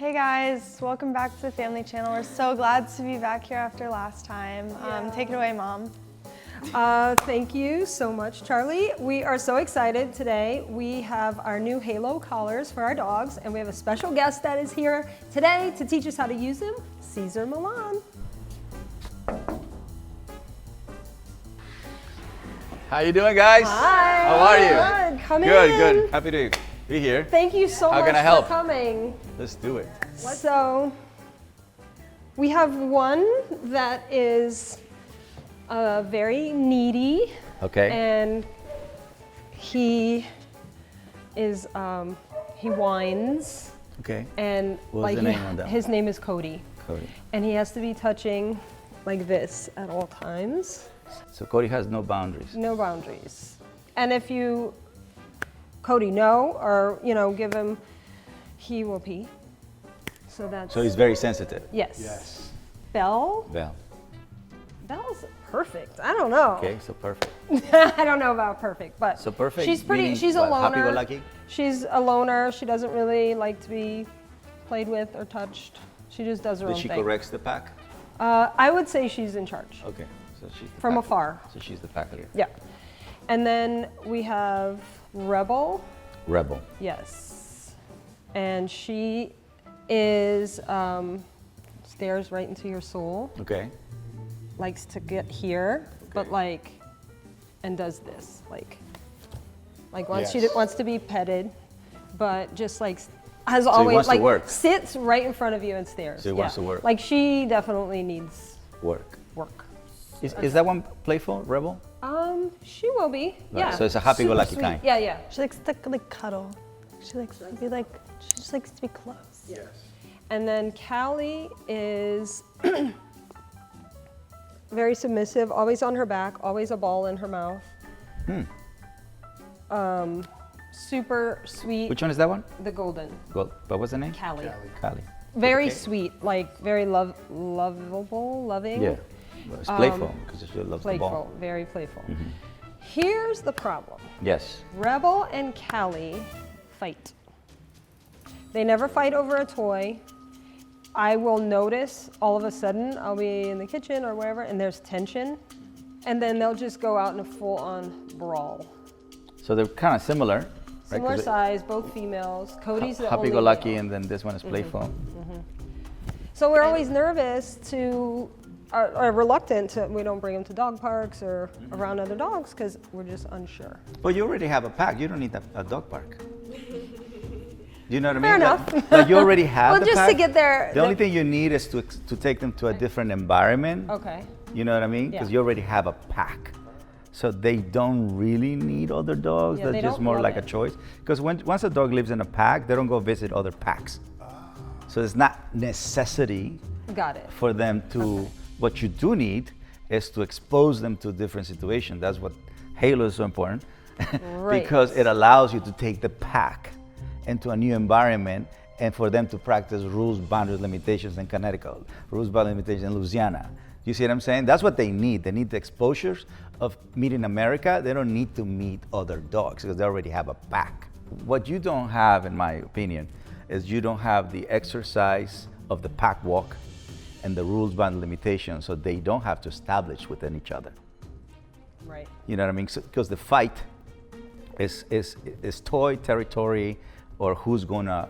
Hey guys, welcome back to the Family Channel. We're so glad to be back here after last time. Take it away, Mom. Thank you so much, Charlie. We are so excited today. We have our new Halo collars for our dogs, and we have a special guest that is here today to teach us how to use them, Cesar Millan. How you doing, guys? Hi. How are you? Good. Come in. Good. Happy to be here. Thank you so How much can I help? for coming. Let's do it. So, we have one that is very needy. Okay. And he is, he whines. Okay. And What's the name on that? his name is Cody. Cody. And he has to be touching like this at all times. So Cody has no boundaries. No boundaries. And if you, Cody, no, or, give him, he will pee. So that's. So he's very sensitive. Yes. Yes. Belle? Well. Belle's perfect. I don't know. Okay. So perfect. I don't know about perfect, but. So perfect. She's pretty, meaning she's a what, loner. Happy-go-lucky. She's a loner. She doesn't really like to be played with or touched. She just does her own But she thing. corrects the pack. I would say she's in charge. Okay. So she's the From pack. afar. So she's the packer. Yeah. And then we have Rebel. Rebel. Yes. And she is, stares right into your soul, Okay. likes to get here, but and does this, wants Yes. wants to be petted, but just has he always wants to work. sits right in front of you and stares. So he wants to work. She definitely needs Work. work. Is that one playful, Rebel? She will be. Right, Yeah. so it's a happy-go-lucky Super kind. sweet. Yeah, yeah. She likes to cuddle. She likes to be she just likes to be close. Yes. And then Callie is very submissive, always on her back, always a ball in her mouth. Super sweet. Which one is that one? The golden. Well, what was the name? Callie. Cali. Very Okay. sweet, very lovable, loving. Yeah. Well, it's playful because she loves the Playful, ball. very playful. Here's the problem. Yes. Rebel and Callie fight. They never fight over a toy. I will notice all of a sudden, I'll be in the kitchen or wherever, and there's tension, and then they'll just go out in a full-on brawl. So they're kind of similar. Right? Similar 'Cause size, both females. Cody's the only happy-go-lucky, male. and then this one is playful. So we're always nervous to, or reluctant to, we don't bring them to dog parks or around other dogs because we're just unsure. But you already have a pack. You don't need a dog park. Do you know what I mean? Fair enough. Like you already have Well, the just pack. to get there. The only thing you need is to take them to a different environment. Okay. You know what I mean? Because Yeah. you already have a pack. So they don't really need other dogs. Yeah, They're they just don't more love like it. a choice. Because once a dog lives in a pack, they don't go visit other packs. So it's not necessity Got it. for them to, what you do need is to expose them to different situations. That's what Halo is so important. Right. Because it allows you to take the pack into a new environment and for them to practice rules, boundaries, limitations in Connecticut, rules, boundaries, limitations in Louisiana. You see what I'm saying? That's what they need. They need the exposures of meeting America. They don't need to meet other dogs because they already have a pack. What you don't have, in my opinion, is you don't have the exercise of the pack walk and the rules, boundaries, limitations, so they don't have to establish within each other. Right. You know what I mean? Because the fight is toy territory or who's gonna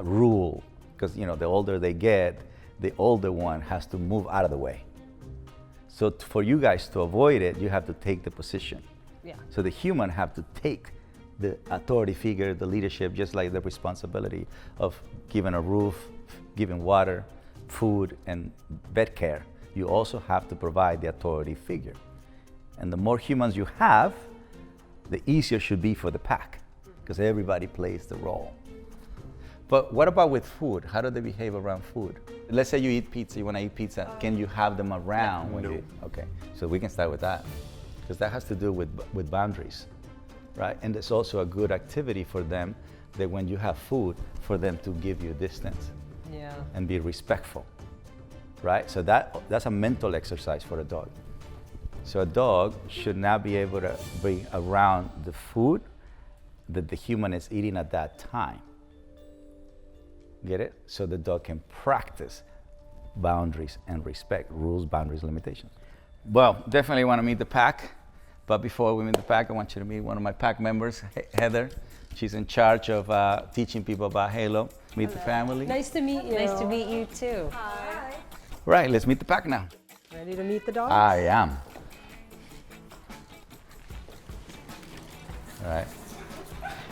rule. Because the older they get, the older one has to move out of the way. So for you guys to avoid it, you have to take the position. Yeah. So the human have to take the authority figure, the leadership, just like the responsibility of giving a roof, giving water, food, and vet care. You also have to provide the authority figure. And the more humans you have, the easier it should be for the pack, because everybody plays the role. But what about with food? How do they behave around food? Let's say you eat pizza, you want to eat pizza. Can you have them around when you? Okay, so we can start with that, because that has to do with boundaries, right? And it's also a good activity for them that when you have food, for them to give you distance Yeah. and be respectful, right? So that's a mental exercise for a dog. So a dog should not be able to bring around the food that the human is eating at that time. Get it? So the dog can practice boundaries and respect, rules, boundaries, limitations. Well, definitely want to meet the pack. But before we meet the pack, I want you to meet one of my pack members, Heather. She's in charge of teaching people about Halo. Meet the family. Nice to meet you. Nice to meet you too. Right, let's meet the pack now. Ready to meet the dogs? I am. All right.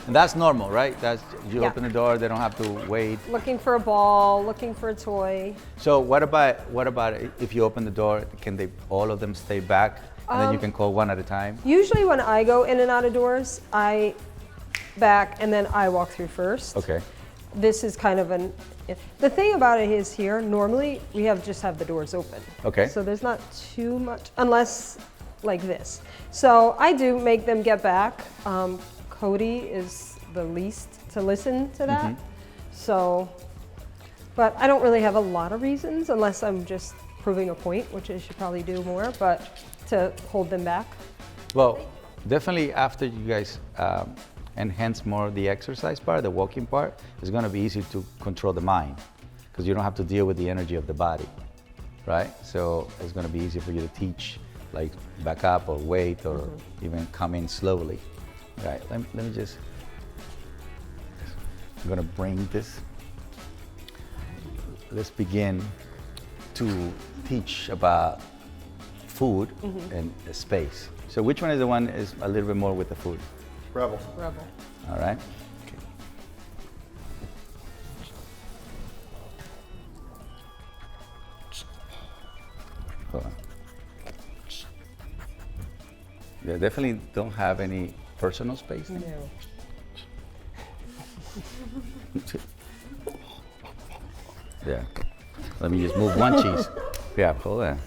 And that's normal, right? That's you Yeah. open the door, they don't have to wait. Looking for a ball, looking for a toy. So what about if you open the door, can they all of them stay back and then you can call one at a time? Usually when I go in and out of doors, I back and then I walk through first. Okay. This is kind of the thing about it is here, normally we just have the doors open. Okay. So there's not too much, unless like this. So I do make them get back. Cody is the least to listen to that. So, but I don't really have a lot of reasons unless I'm just proving a point, which I should probably do more, but to hold them back. Well, definitely after you guys enhance more the exercise part, the walking part, it's going to be easy to control the mind because you don't have to deal with the energy of the body, right? So it's going to be easy for you to teach, like back up or wait or even come in slowly. Right, let me just, I'm going to bring this. Let's begin to teach about food and space. So which one is the one is a little bit more with the food? Rebel. Rebel. All right. Hold on. They definitely don't have any personal space. No. Yeah. Let me just move one cheese. Yeah, hold on.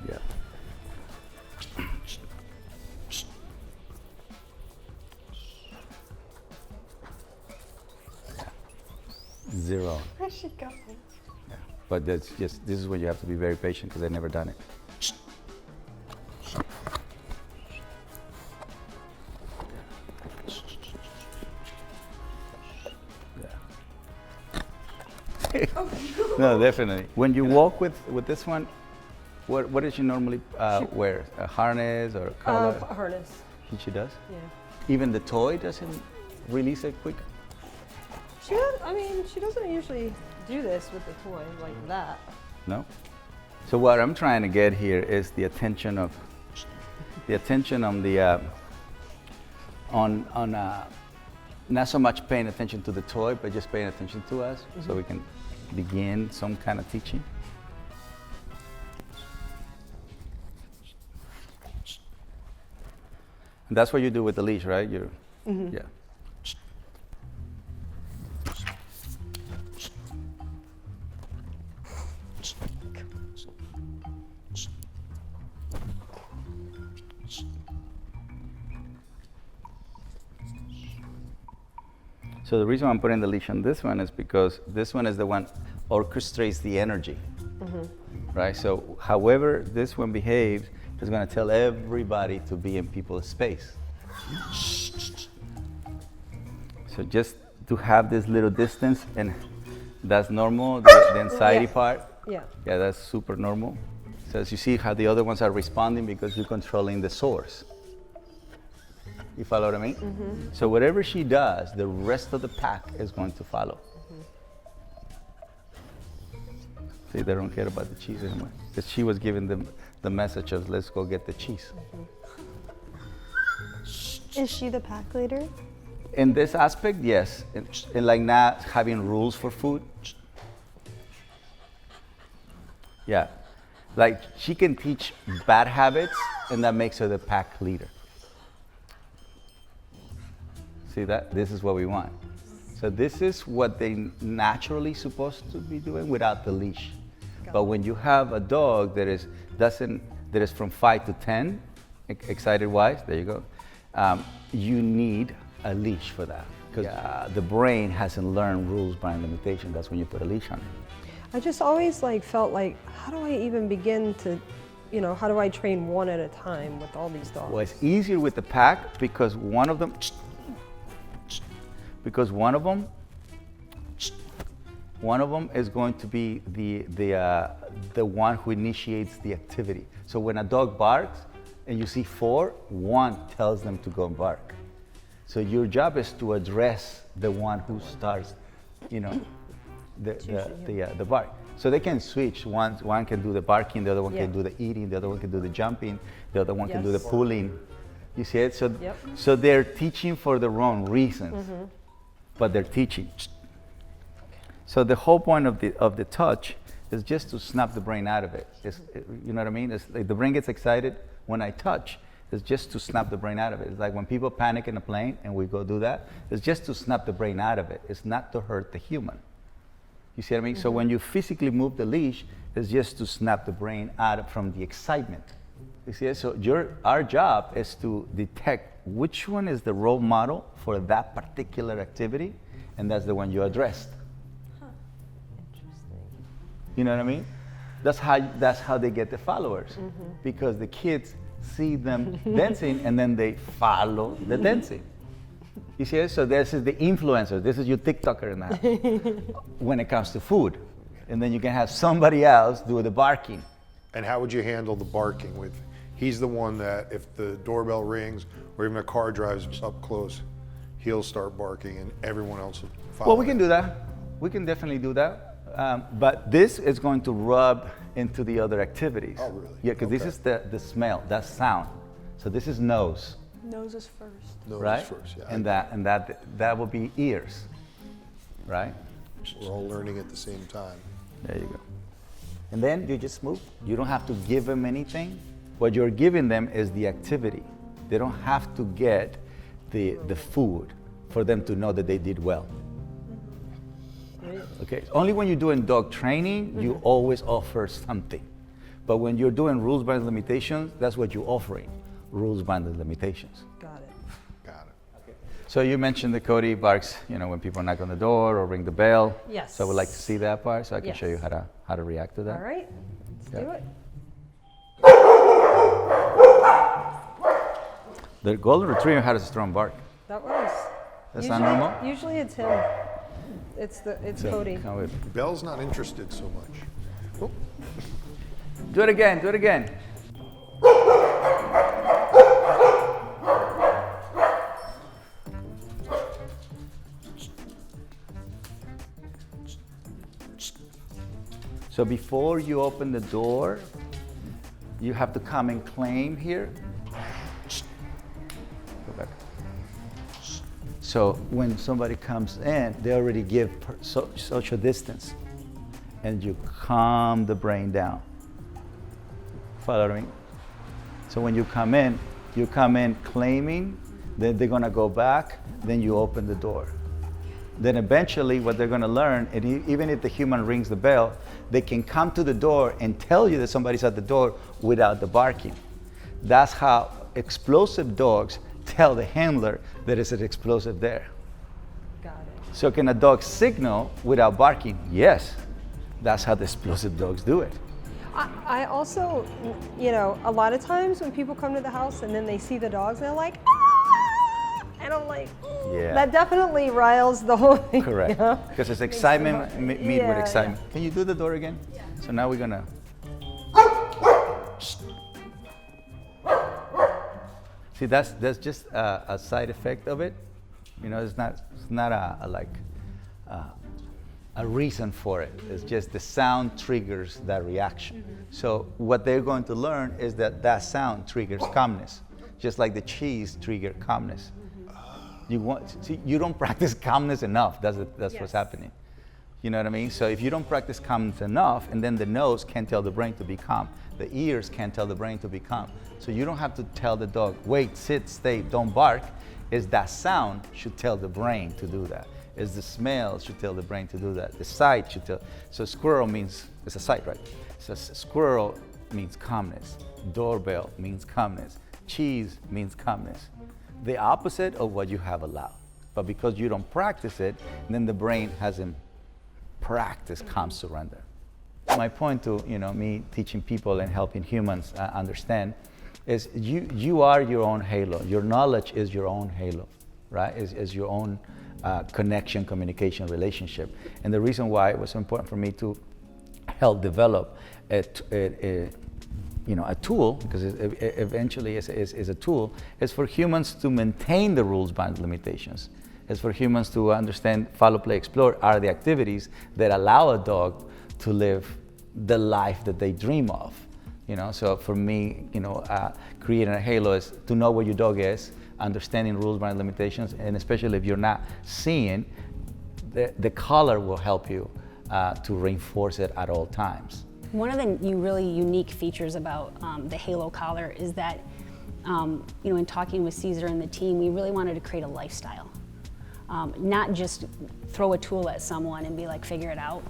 Yeah. Zero. Where's she going? Yeah. But that's just, this is where you have to be very patient because I've never done it. No, definitely. When you walk with this one, what does she normally wear? A harness or a collar? A harness. She does? Yeah. Even the toy doesn't release it quick? She doesn't usually do this with the toy like that. No? So what I'm trying to get here is the attention on the not so much paying attention to the toy, but just paying attention to us, so we can begin some kind of teaching. And that's what you do with the leash, right? Yeah. So the reason I'm putting the leash on this one is because this one is the one orchestrates the energy, right? So however this one behaves is going to tell everybody to be in people's space. So just to have this little distance, and that's normal, the anxiety part. Yeah. Yeah, that's super normal. So as you see how the other ones are responding because you're controlling the source. You follow what I mean? So whatever she does, the rest of the pack is going to follow. See, they don't care about the cheese anymore. Because she was giving them the message of, let's go get the cheese. Is she the pack leader? In this aspect, yes. And like not having rules for food. Yeah. Like she can teach bad habits, and that makes her the pack leader. See that? This is what we want. So this is what they naturally supposed to be doing without the leash. But when you have a dog that is from 5 to 10, excited wise, there you go. You need a leash for that because the brain hasn't learned rules by limitation. That's when you put a leash on it. I just always felt like, how do I even begin to, how do I train one at a time with all these dogs? Well, it's easier with the pack because one of them because one of them is going to be the one who initiates the activity. So when a dog barks and you see 4, 1 tells them to go and bark. So your job is to address the one who starts, you know, the bark. So they can switch. One can do the barking, the other one can do the eating, the other one can do the jumping, the other one can do the pulling. You see it? So, so they're teaching for the wrong reasons, but they're teaching. So the whole point of the touch is just to snap the brain out of it. You know what I mean? It's like the brain gets excited when I touch. It's just to snap the brain out of it. It's like when people panic in a plane and we go do that, it's just to snap the brain out of it. It's not to hurt the human. You see what I mean? So when you physically move the leash, it's just to snap the brain out from the excitement. You see it? So our job is to detect which one is the role model for that particular activity, and that's the one you addressed. You know what I mean? That's how they get the followers, because the kids see them dancing and then they follow the dancing. You see it? So this is the influencer. This is your TikToker now when it comes to food. And then you can have somebody else do the barking. And how would you handle the barking with, he's the one that if the doorbell rings or even a car drives up close, he'll start barking and everyone else will follow. Well, we can do that. We can definitely do that. But this is going to rub into the other activities. Oh, really? Yeah, because this is the smell, that sound. So this is nose. Nose is first. Nose right? first, yeah. And that will be ears, right? We're all learning at the same time. There you go. And then you just move. You don't have to give them anything. What you're giving them is the activity. They don't have to get the food for them to know that they did well. Okay. Only when you're doing dog training, you always offer something. But when you're doing rules, bounds, limitations, that's what you're offering. Rules, bounds, and limitations. Got it. Got it. Okay. So you mentioned that Cody barks, you know, when people knock on the door or ring the bell. Yes. So I would like to see that part, so I can show you Yes. how to react to that. All right, let's do it. The golden retriever has a strong bark. That was. That's not normal? Usually it's him. It's So, Cody. come with. Belle's not interested so much. Oh, Do it again. Do it again. So before you open the door, you have to come and claim here. Go back. So when somebody comes in, they already give social distance, and you calm the brain down. Follow me? So when you come in claiming, then they're gonna go back, then you open the door. Then eventually what they're gonna learn, and even if the human rings the bell, they can come to the door and tell you that somebody's at the door without the barking. That's how explosive dogs tell the handler that it's an explosive there. Got it. So can a dog signal without barking? Yes. That's how the explosive dogs do it. I also, you know, a lot of times when people come to the house and then they see the dogs, they're like, ah! And I'm like, Yeah. that definitely riles the whole thing. Correct. You know? Because it's excitement meet with Yeah, excitement. Can you do the door again? Yeah. So now we're gonna. See, that's just a side effect of it. You know, it's not a reason for it. It's just the sound triggers that reaction. So what they're going to learn is that sound triggers calmness, just like the cheese trigger calmness. You don't practice calmness enough. That's what's happening. You know what I mean? So if you don't practice calmness enough, and then the nose can't tell the brain to be calm, the ears can't tell the brain to be calm. So you don't have to tell the dog, wait, sit, stay, don't bark. It's that sound should tell the brain to do that. It's the smell should tell the brain to do that. The sight should tell. So squirrel means, it's a sight, right? So squirrel means calmness. Doorbell means calmness. Cheese means calmness. The opposite of what you have allowed. But because you don't practice it, then the brain hasn't practiced calm surrender. My point to me teaching people and helping humans understand is you are your own halo. Your knowledge is your own halo, right? Is your own connection, communication, relationship. And the reason why it was so important for me to help develop a tool, because eventually is a tool, is for humans to maintain the rules, boundaries, limitations. It's for humans to understand, follow, play, explore are the activities that allow a dog to live the life that they dream of. So for me, creating a halo is to know what your dog is, understanding rules, boundaries, limitations, and especially if you're not seeing, the color will help you to reinforce it at all times. One of the really unique features about the halo collar is that, in talking with Cesar and the team, we really wanted to create a lifestyle. Not just throw a tool at someone and be like, figure it out.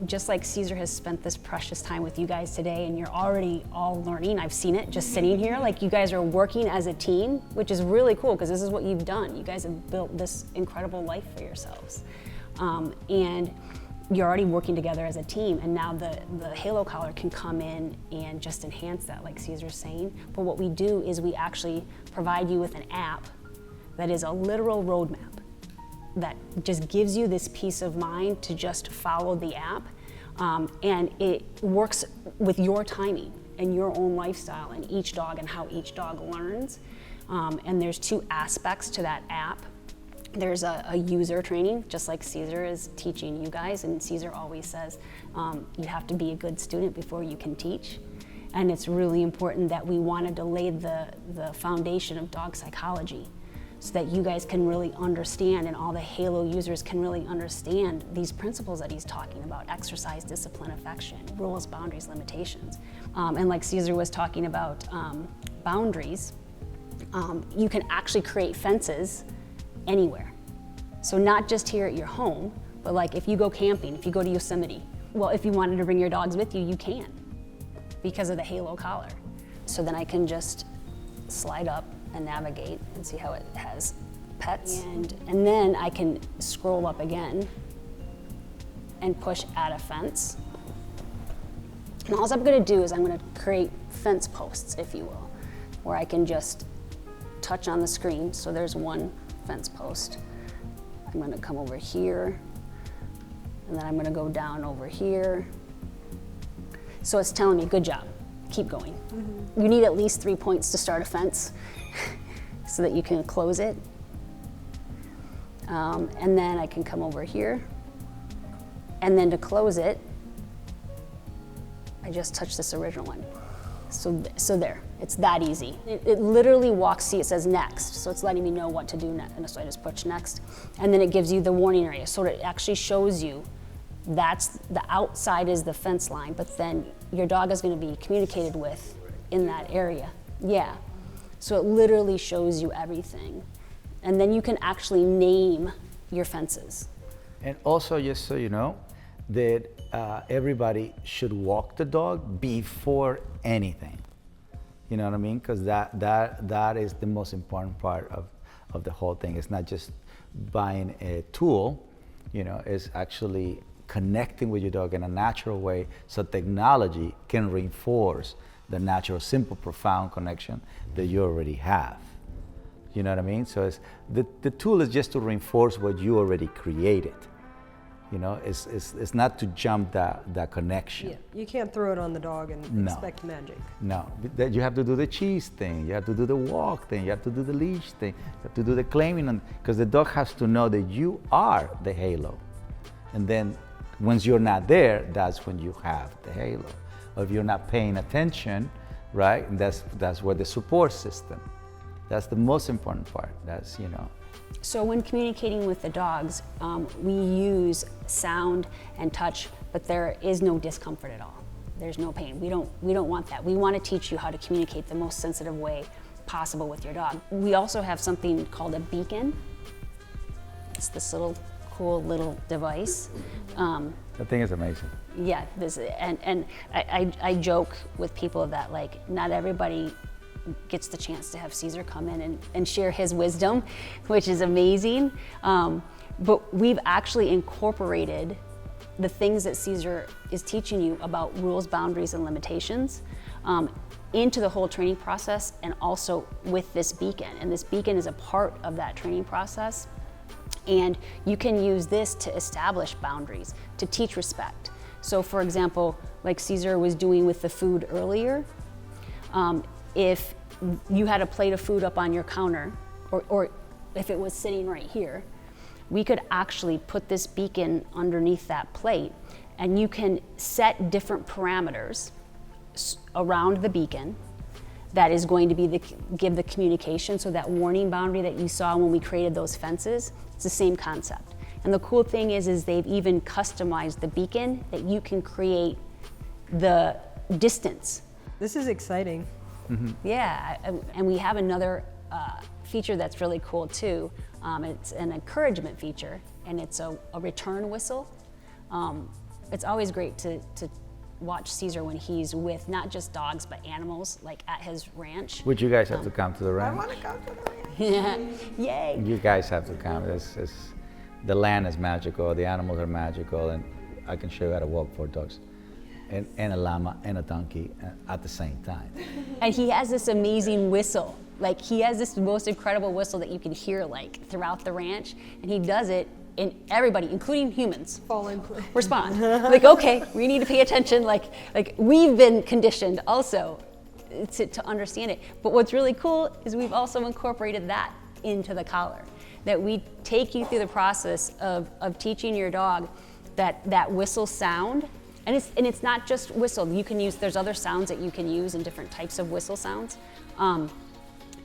Just like Cesar has spent this precious time with you guys today, and you're already all learning. I've seen it just sitting here. Like, you guys are working as a team, which is really cool because this is what you've done. You guys have built this incredible life for yourselves. And you're already working together as a team, and now the halo collar can come in and just enhance that, like Cesar's saying. But what we do is we actually provide you with an app that is a literal roadmap that just gives you this peace of mind to just follow the app. And it works with your timing and your own lifestyle and each dog and how each dog learns. And there's two aspects to that app. There's a user training, just like Cesar is teaching you guys, and Cesar always says, you have to be a good student before you can teach. And it's really important that we wanted to lay the foundation of dog psychology so that you guys can really understand, and all the halo users can really understand these principles that he's talking about: exercise, discipline, affection, rules, boundaries, limitations. And like Cesar was talking about boundaries, you can actually create fences anywhere. So not just here at your home, but like if you go camping, if you go to Yosemite, well, if you wanted to bring your dogs with you, you can, because of the halo collar. So then I can just slide up and navigate and see how it has pets. And then I can scroll up again and push add a fence. And all I'm gonna do is I'm gonna create fence posts, if you will, where I can just touch on the screen. So there's one fence post. I'm gonna come over here, and then I'm gonna go down over here. So it's telling me, good job, keep going. Mm-hmm. You need at least 3 points to start a fence so that you can close it. And then I can come over here, and then to close it, I just touch this original one. So there, it's that easy. It literally walks, see it says next, so it's letting me know what to do next, and so I just push next. And then it gives you the warning area, so it actually shows you that's the outside is the fence line, but then your dog is gonna be communicated with in that area. Yeah, so it literally shows you everything. And then you can actually name your fences. And also, just so you know, that everybody should walk the dog before anything. You know what I mean? Because that is the most important part of the whole thing. It's not just buying a tool, it's actually connecting with your dog in a natural way, so technology can reinforce the natural, simple, profound connection that you already have. You know what I mean? So it's, the tool is just to reinforce what you already created. It's not to jump that connection. Yeah, you can't throw it on the dog and expect magic. No, you have to do the cheese thing, you have to do the walk thing, you have to do the leash thing, you have to do the claiming, because the dog has to know that you are the halo. And then once you're not there, that's when you have the halo. Or if you're not paying attention, right, and that's where the support system, that's the most important part. That's, So when communicating with the dogs, we use sound and touch, but there is no discomfort at all. There's no pain. We don't want that. We want to teach you how to communicate the most sensitive way possible with your dog. We also have something called a beacon. It's this cool little device. The thing is amazing. Yeah, and I joke with people that not everybody gets the chance to have Cesar come in and share his wisdom, which is amazing. But we've actually incorporated the things that Cesar is teaching you about rules, boundaries, and limitations into the whole training process, and also with this beacon. And this beacon is a part of that training process. And you can use this to establish boundaries, to teach respect. So for example, like Cesar was doing with the food earlier, if you had a plate of food up on your counter, or if it was sitting right here, we could actually put this beacon underneath that plate, and you can set different parameters around the beacon that is going to be give the communication. So that warning boundary that you saw when we created those fences, it's the same concept. And the cool thing is they've even customized the beacon that you can create the distance. This is exciting. Yeah, and we have another feature that's really cool too. It's an encouragement feature, and it's a return whistle. It's always great to watch Cesar when he's with not just dogs, but animals, like at his ranch. Would you guys have to come to the ranch? I want to go to the ranch. Yeah, yay. You guys have to come. The land is magical, the animals are magical, and I can show you how to walk 4 dogs. And a llama and a donkey at the same time. And he has this amazing whistle. Like, he has this most incredible whistle that you can hear like throughout the ranch, and he does it, and everybody, including humans, Fall in place. respond. Like, okay, we need to pay attention. Like we've been conditioned also to understand it. But what's really cool is we've also incorporated that into the collar. That we take you through the process of teaching your dog that whistle sound. And it's not just whistle. You can use, there's other sounds that you can use in different types of whistle sounds.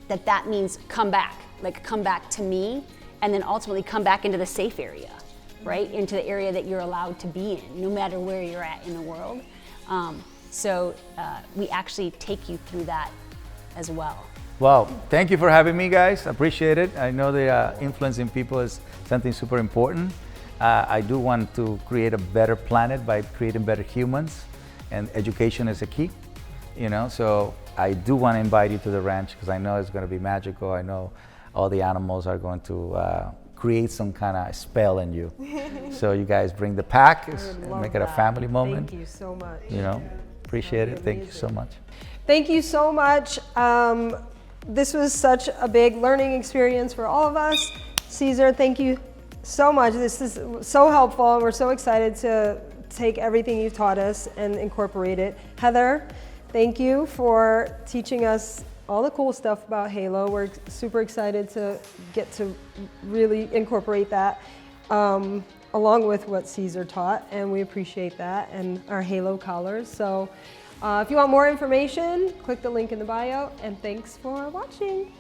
That means come back, like come back to me, and then ultimately come back into the safe area, right? Into the area that you're allowed to be in, no matter where you're at in the world. So we actually take you through that as well. Well, thank you for having me, guys. Appreciate it. I know that influencing people is something super important. I do want to create a better planet by creating better humans, and education is a key, you know. So I do want to invite you to the ranch because I know it's going to be magical. I know all the animals are going to create some kind of spell in you. So you guys bring the pack, make it a family moment. Thank you so much. You know, appreciate it. Thank you so much. Thank you so much. This was such a big learning experience for all of us. Cesar, thank you so much. This is so helpful, and we're so excited to take everything you've taught us and incorporate it. Heather, thank you for teaching us all the cool stuff about Halo. We're super excited to get to really incorporate that along with what Cesar taught, and we appreciate that, and our Halo collars. So if you want more information, click the link in the bio, and thanks for watching.